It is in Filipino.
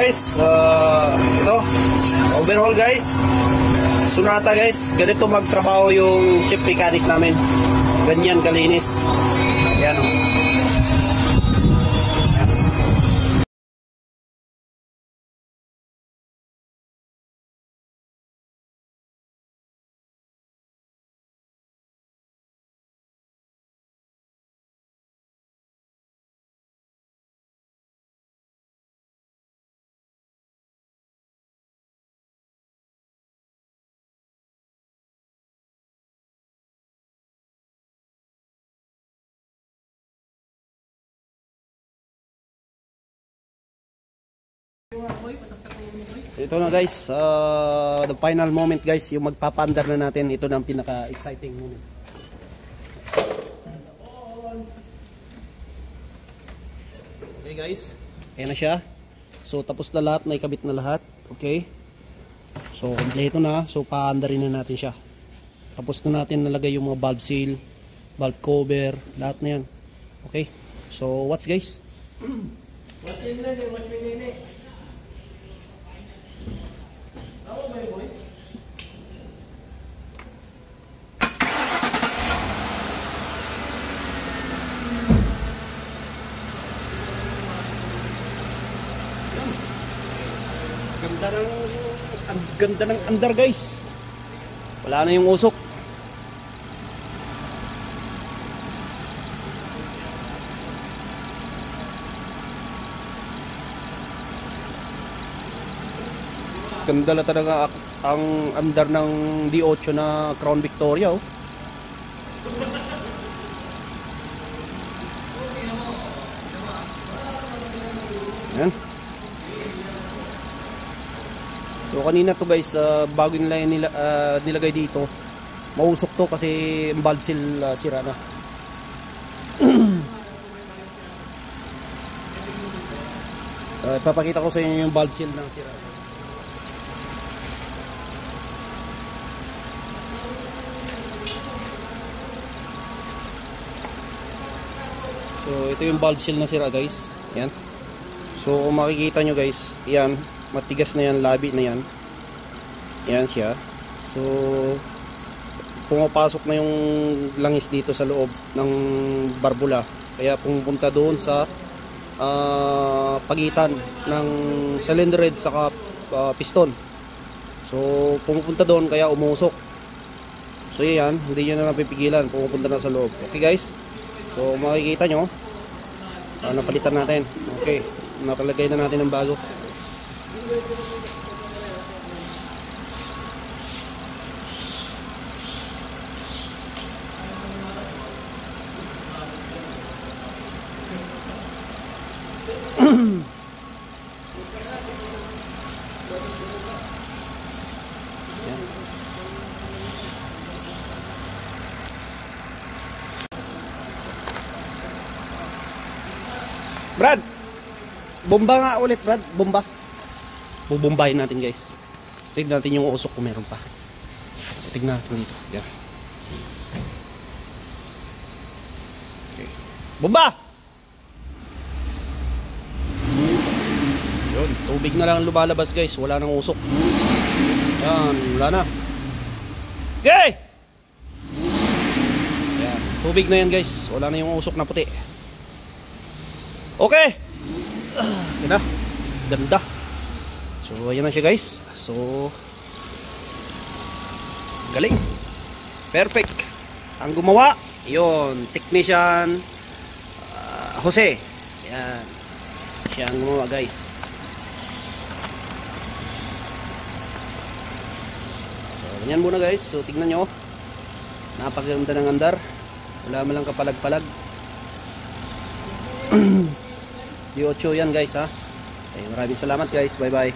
guys, ito overhaul guys. Sonata guys, ganito magtrabaho yung chip mechanic namin. Ganyan kalinis. Ayan o. Ito na guys, the final moment guys, yung magpapaandar na natin. Ito na ang pinaka-exciting moment. Okay guys, ayan na siya. So tapos na lahat, naikabit na lahat. Okay. So kompleto na, so paandarin na natin siya. Tapos na natin nalagay yung mga valve seal, valve cover, lahat na yan. Okay. So watch guys. Watch in na, watch me nini. Ang ganda ng andar guys. Wala na yung usok. Ganda na talaga ang andar ng D8 na Crown Victoria oh. Yan. So kanina to guys, bago nila nilagay dito, mausok to kasi ang valve seal sira na. Ipapakita ko sa inyo yung valve seal ng sira. So ito yung valve seal na sira guys. Yan. So kung makikita nyo guys, yan, matigas na yan, labi na yan. Yan siya. So pumapasok na yung langis dito sa loob ng barbula. Kaya pumunta doon sa pagitan ng cylinder head saka piston. So pumupunta doon kaya umusok. So yan, hindi nyo na napipigilan, pumupunta na sa loob. Okay guys. So makikita nyo, napalitan natin. Okay, nakalagay na natin ng bago. Brad, bomba nga ulit Brad, bomba. Bubombahin natin guys. Tignan natin yung usok kung meron pa. Tignan natin dito. Yan. Okay. Bomba! Yun, tubig na lang lumalabas guys. Wala nang usok. Yan, wala na. Okay! Yan, tubig na yan guys. Wala na yung usok na puti. Okay. Ganda. Ganda. So ayan na siya guys. So galing. Perfect. Ang gumawa, yon, technician Jose. Yan. Siya ang gumawa guys. So ganyan muna guys. So tingnan nyo. Napakaganda ng andar. Wala man lang kapalag-palag. D8 yan guys ha. Okay, maraming salamat guys. Bye bye.